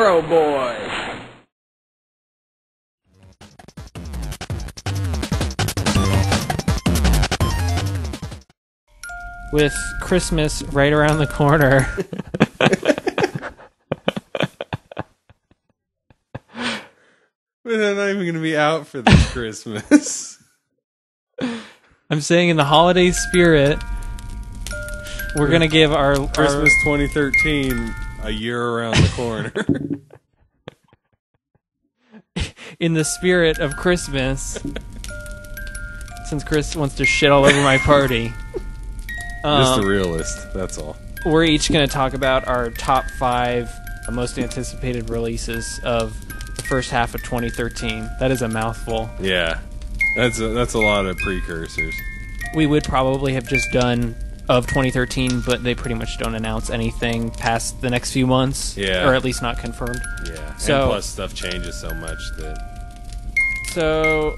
Saguaro Boys. With Christmas right around the corner. But they're not even going to be out for this Christmas. I'm saying in the holiday spirit, we're going to give our Christmas 2013 a year around the corner. In the spirit of Christmas, since Chris wants to shit all over my party. Just a realist, that's all. We're each going to talk about our top 5 most anticipated releases of the first half of 2013. That is a mouthful. Yeah, that's a lot of precursors. We would probably have just done of 2013, but they pretty much don't announce anything past the next few months. Yeah. Or at least not confirmed. Yeah, So, and plus stuff changes so much that... So,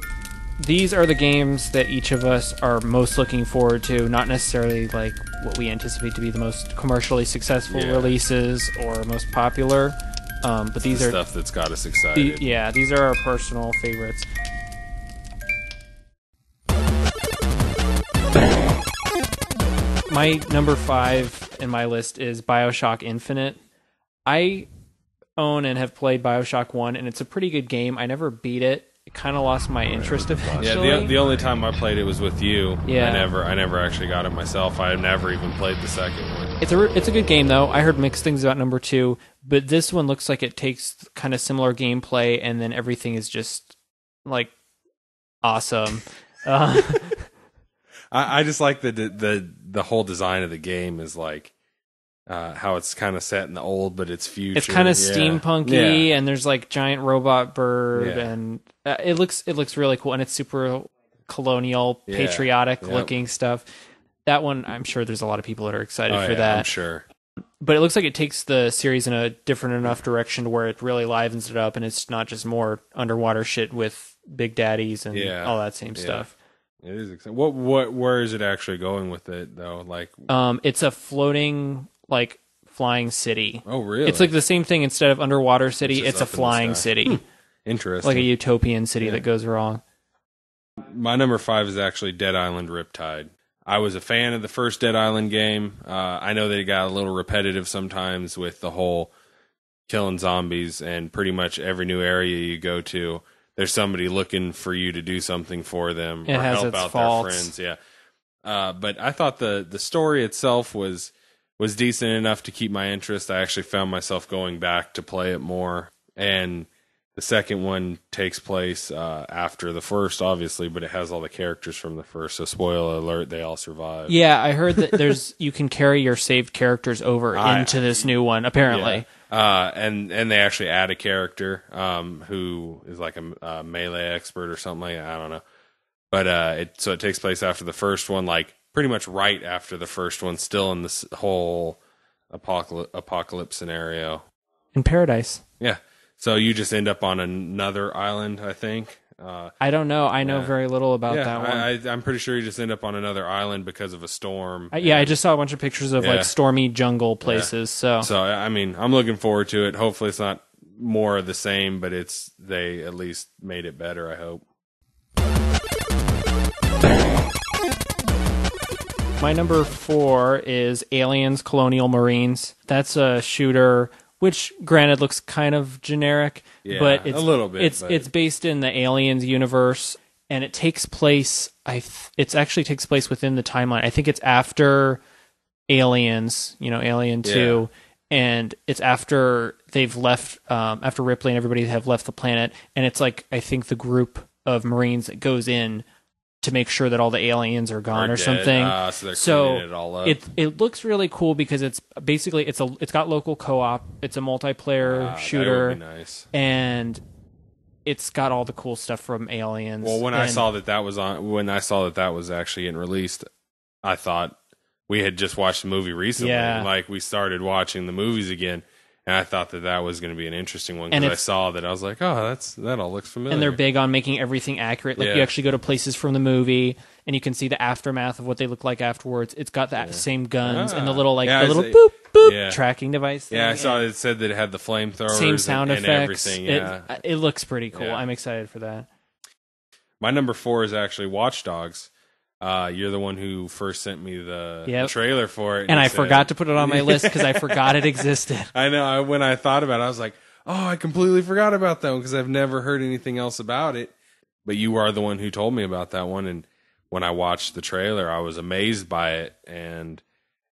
these are the games that each of us are most looking forward to, not necessarily like what we anticipate to be the most commercially successful releases or most popular, but these are stuff that's got us excited. These are our personal favorites. My number 5 in my list is BioShock Infinite. I own and have played BioShock 1, and it's a pretty good game. I never beat it. It kind of lost my interest eventually. Yeah, the only time I played it was with you. Yeah. I never actually got it myself. I never even played the second one. It's a good game though. I heard mixed things about number 2, but this one looks like it takes kind of similar gameplay, and then everything is just like awesome. I just like the whole design of the game is like how it's kind of set in the old, but it's future. It's kind of steampunky, and there's like giant robot bird, and it looks really cool, and it's super colonial, patriotic looking stuff. That one, I'm sure there's a lot of people that are excited for that. I'm sure. But it looks like it takes the series in a different enough direction to where it really livens it up, and it's not just more underwater shit with big daddies and all that same stuff. It is exciting. Where is it actually going with it though? Like, it's a floating like flying city. Oh, really? It's like the same thing. Instead of underwater city, it's a flying city. Interesting. Like a utopian city that goes wrong. My number 5 is actually Dead Island Riptide. I was a fan of the first Dead Island game. I know that it got a little repetitive sometimes with the whole killing zombies, and pretty much every new area you go to, there's somebody looking for you to do something for them or help out their friends. Yeah. But I thought the story itself was decent enough to keep my interest. I actually found myself going back to play it more. And the second one takes place after the first, obviously, but it has all the characters from the first. So spoiler alert, they all survive. Yeah, I heard that you can carry your saved characters over into this new one, apparently. Yeah. And they actually add a character who is like a melee expert or something like that. I don't know. But so it takes place after the first one, like pretty much right after the first one, still in this whole apocalypse scenario. In paradise. Yeah. So you just end up on another island, I think. I don't know. I know very little about that one. I'm pretty sure you just end up on another island because of a storm. I just saw a bunch of pictures of like stormy jungle places. So I mean, I'm looking forward to it. Hopefully, it's not more of the same, but they at least made it better. I hope. My number 4 is Aliens: Colonial Marines. That's a shooter, which granted looks kind of generic, but it's a little bit. It's based in the Aliens universe, and it takes place. It actually takes place within the timeline. I think it's after Aliens, Alien 2, and it's after they've left, after Ripley and everybody have left the planet, and it's like I think the group of Marines that goes in to make sure that all the aliens are gone or something. So they're cleaning it all up. It looks really cool because it's basically it's got local co-op. It's a multiplayer shooter. That would be nice. And it's got all the cool stuff from Aliens. Well, when I saw that was actually getting released, I thought we had just watched the movie recently. Yeah. Like we started watching the movies again. And I thought that was going to be an interesting one because I saw that. I was like, oh, that all looks familiar. And they're big on making everything accurate. Like you actually go to places from the movie and you can see the aftermath of what they look like afterwards. It's got the same guns and the little boop. Yeah. tracking device thing. Yeah, I saw it said that it had the flamethrowers Same sound and effects. everything. Yeah. It looks pretty cool. Yeah. I'm excited for that. My number 4 is actually Watch Dogs. You're the one who first sent me the trailer for it. And I forgot to put it on my list because I forgot it existed. I know. When I thought about it, I was like, oh, I completely forgot about that one because I've never heard anything else about it. But you are the one who told me about that one. And when I watched the trailer, I was amazed by it. And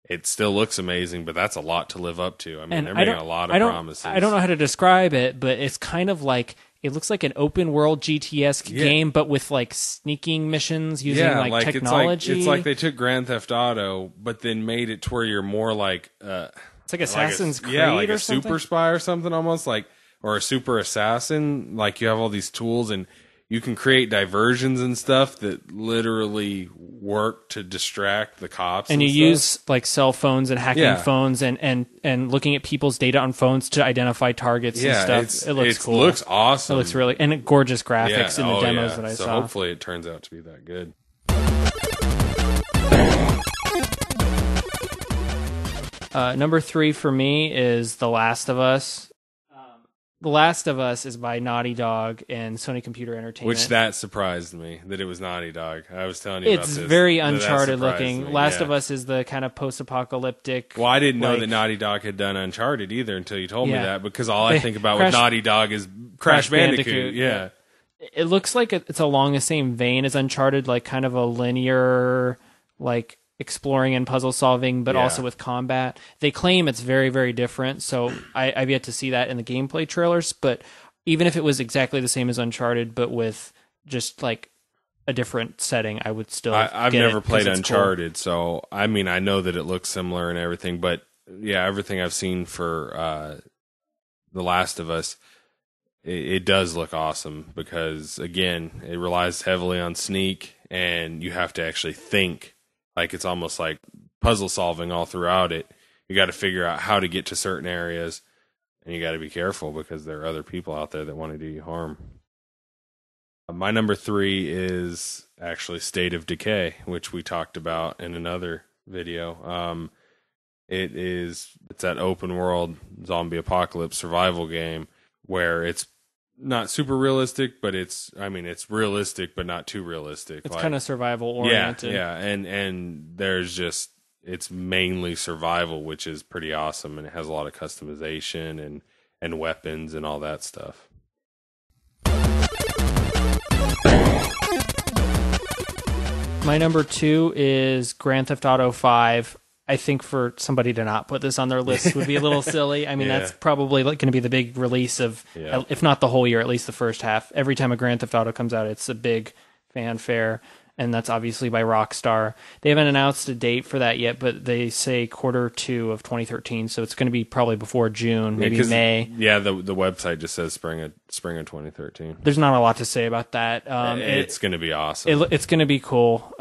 it still looks amazing, but that's a lot to live up to. I mean, they're making a lot of promises. I don't know how to describe it, but it's kind of like, it looks like an open world GTS game, but with like sneaking missions using like technology. It's like they took Grand Theft Auto, but then made it to where you're more like it's like Assassin's Creed, like or a something? super spy or something, almost like, or a super assassin. Like you have all these tools and you can create diversions and stuff that literally work to distract the cops. And you stuff. use like cell phones and hacking phones and looking at people's data on phones to identify targets and stuff. It looks cool. It looks awesome. It looks really, and gorgeous graphics in the demos that I saw. So hopefully it turns out to be that good. Number 3 for me is The Last of Us. The Last of Us is by Naughty Dog and Sony Computer Entertainment. Which that surprised me, that it was Naughty Dog. I was telling you about this. It's very Uncharted looking. Me. Last of Us is the kind of post-apocalyptic... Well, I didn't know that Naughty Dog had done Uncharted either until you told me that, because all I think about with Naughty Dog is Crash Bandicoot. Yeah. It looks like it's along the same vein as Uncharted, like kind of a linear, like... exploring and puzzle solving, but also with combat. They claim it's very, very different, so I've yet to see that in the gameplay trailers, but even if it was exactly the same as Uncharted, but with just like a different setting, I would still I've never played Uncharted, so I mean, I know that it looks similar and everything, but yeah, everything I've seen for The Last of Us, it does look awesome, because again, it relies heavily on sneak, and you have to actually think. Like, it's almost like puzzle solving all throughout it. You got to figure out how to get to certain areas, and you got to be careful because there are other people out there that want to do you harm. My number 3 is actually State of Decay, which we talked about in another video. It's that open world zombie apocalypse survival game where it's not super realistic, but it's realistic, but not too realistic. It's kind of survival oriented. Yeah, and there's just, it's mainly survival, which is pretty awesome, and it has a lot of customization and weapons and all that stuff. My number 2 is Grand Theft Auto 5. I think for somebody to not put this on their list would be a little silly. I mean, that's probably going to be the big release of, if not the whole year, at least the first half. Every time a Grand Theft Auto comes out, it's a big fanfare, and that's obviously by Rockstar. They haven't announced a date for that yet, but they say Q2 of 2013, so it's going to be probably before June, maybe May. Yeah, the website just says spring of 2013. There's not a lot to say about that. It's going to be awesome. It's going to be cool.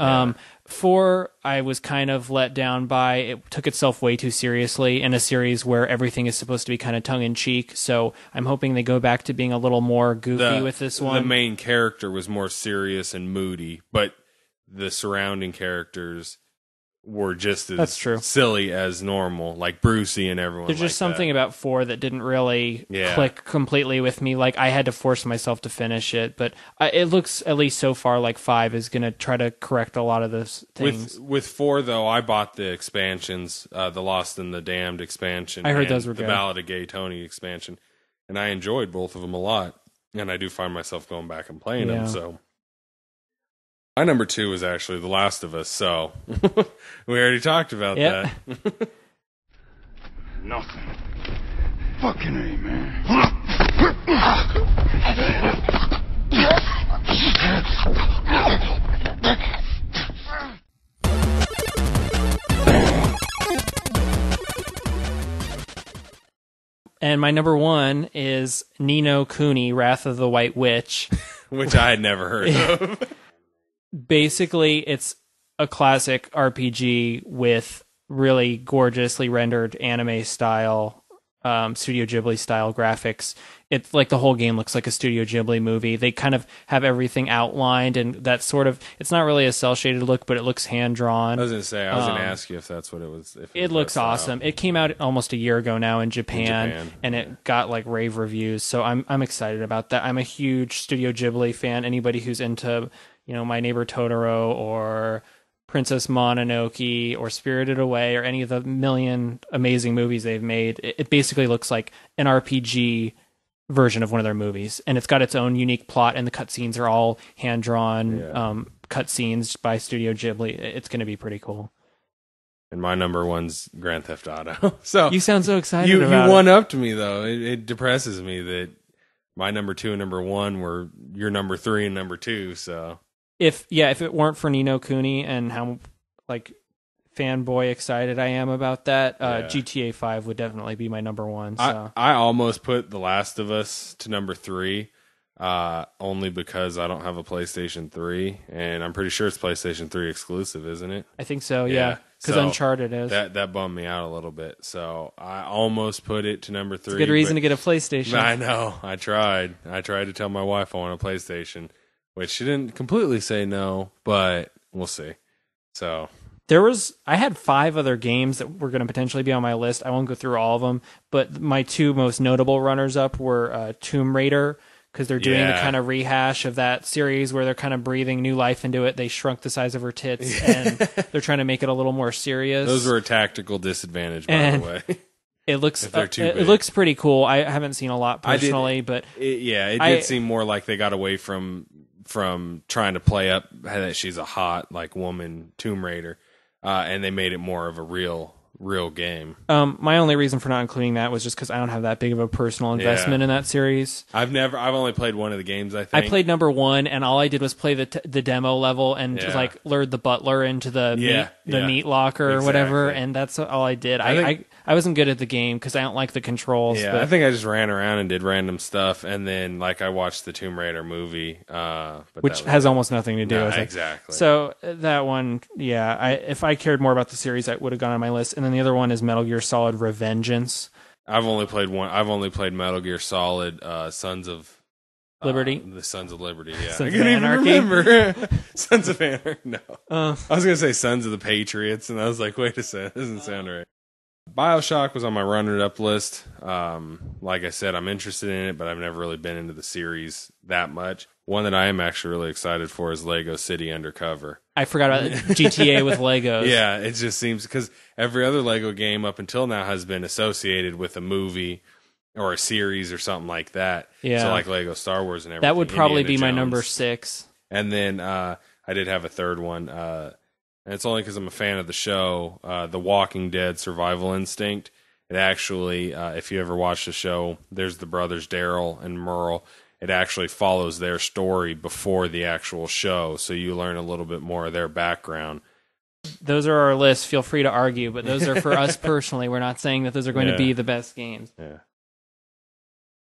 4, I was kind of let down by. It took itself way too seriously in a series where everything is supposed to be kind of tongue-in-cheek, so I'm hoping they go back to being a little more goofy with this one. The main character was more serious and moody, but the surrounding characters were just as silly as normal, like Brucey and everyone. There's just something about 4 that didn't really click completely with me. Like, I had to force myself to finish it, but it looks, at least so far, like 5 is going to try to correct a lot of those things. With 4, though, I bought the expansions, the Lost and the Damned expansion. I heard those were good. The Ballad of Gay Tony expansion, and I enjoyed both of them a lot, and I do find myself going back and playing them, so... My number 2 is actually The Last of Us, so we already talked about that. Nothing. Fucking A, man. And my number 1 is Ni no Kuni, Wrath of the White Witch. Which I had never heard of. Basically, it's a classic RPG with really gorgeously rendered anime style Studio Ghibli style graphics. It's like the whole game looks like a Studio Ghibli movie. They kind of have everything outlined, and that sort of, it's not really a cel shaded look, but it looks hand drawn. I was going to say, I was going to ask you if that's what it was. If it looks awesome. It came out almost a year ago now in Japan, and it got like rave reviews. So I'm excited about that. I'm a huge Studio Ghibli fan. Anybody who's into, My Neighbor Totoro or Princess Mononoke or Spirited Away or any of the million amazing movies they've made, it basically looks like an RPG version of one of their movies, and it's got its own unique plot, and the cutscenes are all hand-drawn cutscenes by Studio Ghibli. It's going to be pretty cool. And my number one's Grand Theft Auto. So you sound so excited you about one up to me, though. It depresses me that my number 2 and number 1 were your number 3 and number 2, so... If it weren't for Ni no Kuni and how fanboy excited I am about that, GTA 5 would definitely be my number 1. So. I almost put The Last of Us to number 3, only because I don't have a PlayStation 3, and I'm pretty sure it's PlayStation 3 exclusive, isn't it? I think so, yeah. Because Uncharted is. That bummed me out a little bit, so I almost put it to number 3. It's a good reason to get a PlayStation. I know. I tried to tell my wife I want a PlayStation, which she didn't completely say no, but we'll see. So I had 5 other games that were going to potentially be on my list. I won't go through all of them, but my 2 most notable runners-up were Tomb Raider, because they're doing the kind of rehash of that series where they're kind of breathing new life into it. They shrunk the size of her tits, and they're trying to make it a little more serious. Those were a tactical disadvantage, by the way. It looks it looks pretty cool. I haven't seen a lot personally, but it did seem more like they got away from trying to play up that she's a hot woman Tomb Raider, and they made it more of a real game. My only reason for not including that was just because I don't have that big of a personal investment in that series. I've only played one of the games. I think I played number 1, and all I did was play the demo level and lured the butler into the meat locker or whatever, and that's all I did. I wasn't good at the game because I don't like the controls. Yeah, but I think I just ran around and did random stuff, and then I watched the Tomb Raider movie, which has almost nothing to do with it. Exactly. So that one, if I cared more about the series, I would have gone on my list. And then the other one is Metal Gear Solid Revengeance. I've only played one. I've only played Metal Gear Solid Sons of Liberty. The Sons of Liberty. Yeah, Sons I can't even remember. Sons of Anarchy. No, I was gonna say Sons of the Patriots, and I was like, wait a second, that doesn't sound right. BioShock was on my runner-up list. Like I said, I'm interested in it, but I've never really been into the series that much. One that I am actually really excited for is Lego City Undercover. I forgot about GTA with Legos. Yeah, it just seems because every other Lego game up until now has been associated with a movie or a series or something like that. Yeah. So like Lego Star Wars and everything. That would probably Indiana be my Jones. number 6. And then I did have a third one. And it's only because I'm a fan of the show, The Walking Dead Survival Instinct. It actually, if you ever watch the show, there's the brothers Daryl and Merle. It actually follows their story before the actual show, so you learn a little bit more of their background. Those are our lists. Feel free to argue, but those are for us personally. We're not saying that those are going to be the best games. Yeah.